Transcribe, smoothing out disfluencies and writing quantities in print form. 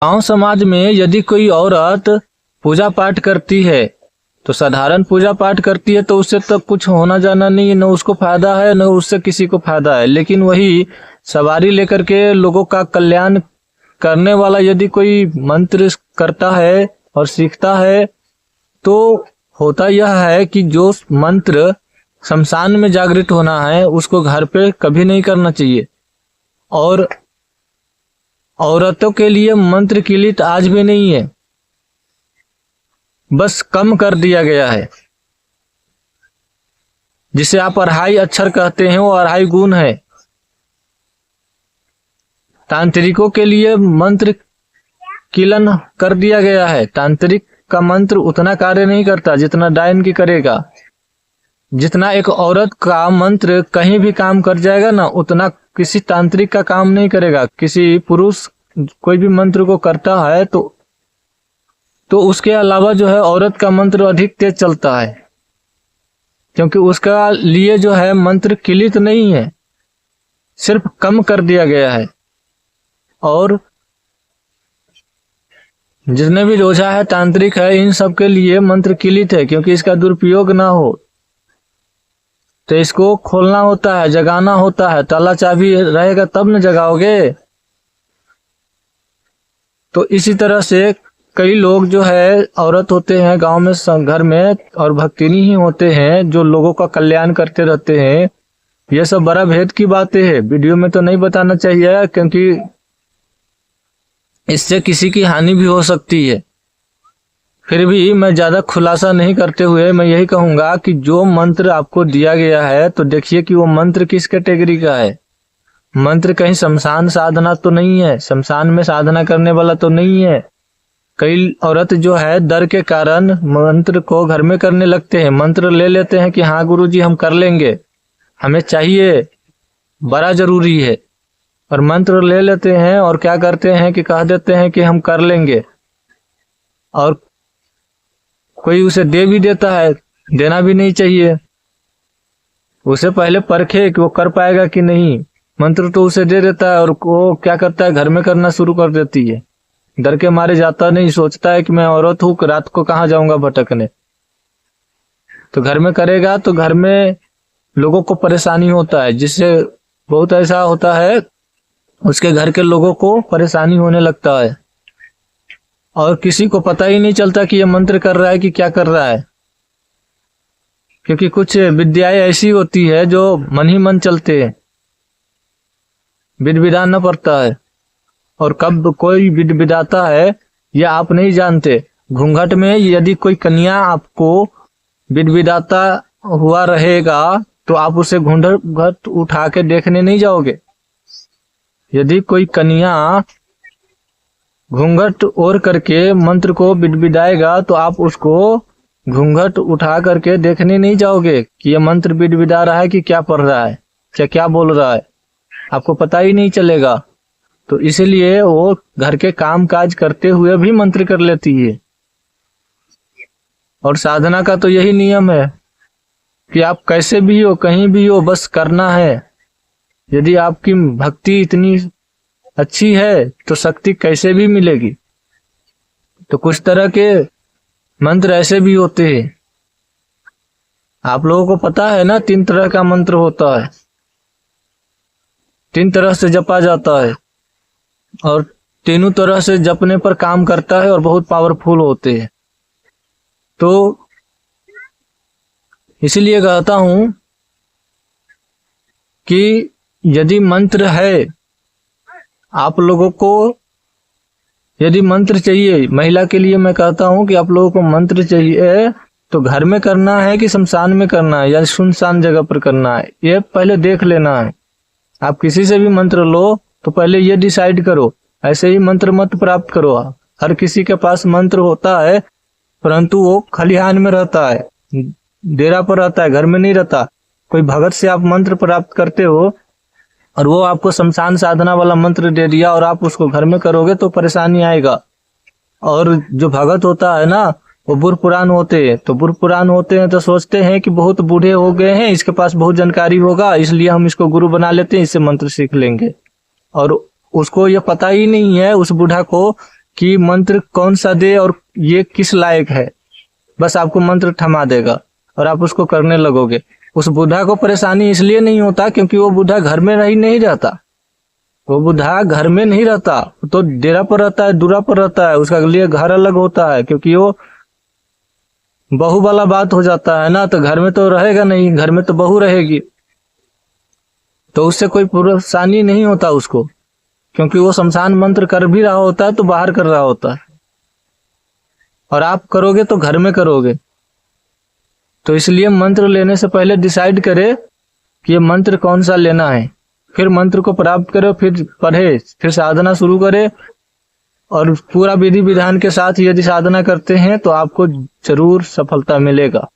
गांव समाज में यदि कोई औरत पूजा पाठ करती है तो साधारण पूजा पाठ करती है तो उससे तो कुछ होना जाना नहीं है, न उसको फायदा है न उससे किसी को फायदा है। लेकिन वही सवारी लेकर के लोगों का कल्याण करने वाला यदि कोई मंत्र करता है और सीखता है तो होता यह है कि जो मंत्र शमशान में जागृत होना है उसको घर पे कभी नहीं करना चाहिए। और औरतों के लिए मंत्र किलित आज भी नहीं है, बस कम कर दिया गया है। जिसे आप अढ़ाई अक्षर कहते हैं वो अढ़ाई गुण है। तांत्रिकों के लिए मंत्र किलन कर दिया गया है। तांत्रिक का मंत्र उतना कार्य नहीं करता जितना डायन की करेगा। जितना एक औरत का मंत्र कहीं भी काम कर जाएगा ना, उतना किसी तांत्रिक का काम नहीं करेगा। किसी पुरुष कोई भी मंत्र को करता है तो उसके अलावा जो है औरत का मंत्र अधिक तेज चलता है, क्योंकि उसका लिए जो है मंत्र किलित नहीं है, सिर्फ कम कर दिया गया है। और जितने भी ओझा है, तांत्रिक है, इन सब के लिए मंत्र किलित है, क्योंकि इसका दुरुपयोग ना हो। तो इसको खोलना होता है, जगाना होता है। ताला चाबी रहेगा तब न जगाओगे। तो इसी तरह से कई लोग जो है औरत होते हैं गांव में, घर में, और भक्तिनी ही होते हैं जो लोगों का कल्याण करते रहते हैं। ये सब बड़ा भेद की बातें हैं, वीडियो में तो नहीं बताना चाहिए, क्योंकि इससे किसी की हानि भी हो सकती है। फिर भी मैं ज्यादा खुलासा नहीं करते हुए मैं यही कहूंगा कि जो मंत्र आपको दिया गया है तो देखिए कि वो मंत्र किस कैटेगरी का है। मंत्र कहीं शमशान साधना तो नहीं है, शमशान में साधना करने वाला तो नहीं है। कई औरत जो है डर के कारण मंत्र को घर में करने लगते हैं। मंत्र ले लेते हैं कि हाँ गुरुजी हम कर लेंगे, हमें चाहिए, बड़ा जरूरी है। और मंत्र ले लेते हैं और क्या करते हैं कि कह देते हैं कि हम कर लेंगे, और कोई उसे दे भी देता है। देना भी नहीं चाहिए, उसे पहले परखे कि वो कर पाएगा कि नहीं। मंत्र तो उसे दे देता है और वो क्या करता है, घर में करना शुरू कर देती है। डर के मारे जाता नहीं, सोचता है कि मैं औरत हूँ, रात को कहाँ जाऊंगा भटकने। तो घर में करेगा तो घर में लोगों को परेशानी होता है, जिससे बहुत ऐसा होता है उसके घर के लोगों को परेशानी होने लगता है, और किसी को पता ही नहीं चलता कि ये मंत्र कर रहा है कि क्या कर रहा है। क्योंकि कुछ विद्याएं ऐसी होती है जो मन ही मन चलते हैं, विद-विदाना पड़ता है। और कब कोई विद-विदाता है ये आप नहीं जानते। घूंघट में यदि कोई कन्या आपको विद-विदाता हुआ रहेगा तो आप उसे घूंघट उठा के देखने नहीं जाओगे। यदि कोई कन्या घूंघट ओढ़ करके मंत्र को विद-विदाएगा तो आप उसको घूंघट उठा करके देखने नहीं जाओगे कि यह मंत्र विद-विदा रहा है कि क्या पढ़ रहा है, क्या बोल रहा है, आपको पता ही नहीं चलेगा। तो इसलिए वो घर के काम काज करते हुए भी मंत्र कर लेती है। और साधना का तो यही नियम है कि आप कैसे भी हो, कहीं भी हो, बस करना है। यदि आपकी भक्ति इतनी अच्छी है तो शक्ति कैसे भी मिलेगी। तो कुछ तरह के मंत्र ऐसे भी होते हैं, आप लोगों को पता है ना, 3 तरह का मंत्र होता है, 3 तरह से जपा जाता है, और तीनों तरह से जपने पर काम करता है और बहुत पावरफुल होते हैं। तो इसलिए कहता हूं कि यदि मंत्र है, आप लोगों को यदि मंत्र चाहिए, महिला के लिए मैं कहता हूं कि आप लोगों को मंत्र चाहिए तो घर में करना है कि शमशान में करना है या सुनसान जगह पर करना है, ये पहले देख लेना है। आप किसी से भी मंत्र लो तो पहले ये डिसाइड करो। ऐसे ही मंत्र मत प्राप्त करो। हर किसी के पास मंत्र होता है, परंतु वो खलिहान में रहता है, डेरा पर रहता है, घर में नहीं रहता। कोई भगत से आप मंत्र प्राप्त करते हो और वो आपको शमशान साधना वाला मंत्र दे दिया और आप उसको घर में करोगे तो परेशानी आएगा। और जो भगत होता है ना, वो बुढ़ पुरान होते हैं। तो बुढ़ पुरान होते हैं तो सोचते हैं कि बहुत बूढ़े हो गए हैं, इसके पास बहुत जानकारी होगा, इसलिए हम इसको गुरु बना लेते हैं, इससे मंत्र सीख लेंगे। और उसको ये पता ही नहीं है उस बूढ़ा को कि मंत्र कौन सा दे और ये किस लायक है, बस आपको मंत्र थमा देगा और आप उसको करने लगोगे। उस बुढ़ा को परेशानी इसलिए नहीं होता क्योंकि वो बुढ़ा घर में नहीं रहता। वो बुढ़ा घर में नहीं रहता, तो डेरा पर रहता है, दूरा पर रहता है, उसका लिए घर अलग होता है, क्योंकि वो बहू वाला बात हो जाता है ना, तो घर में तो रहेगा नहीं, घर में तो बहू रहेगी, तो उससे कोई परेशानी नहीं होता उसको, क्योंकि वो शमशान मंत्र कर भी रहा होता है तो बाहर कर रहा होता है, और आप करोगे तो घर में करोगे। तो इसलिए मंत्र लेने से पहले डिसाइड करे कि ये मंत्र कौन सा लेना है, फिर मंत्र को प्राप्त करो, फिर पढ़े, फिर साधना शुरू करे, और पूरा विधि विधान के साथ यदि साधना करते हैं तो आपको जरूर सफलता मिलेगा।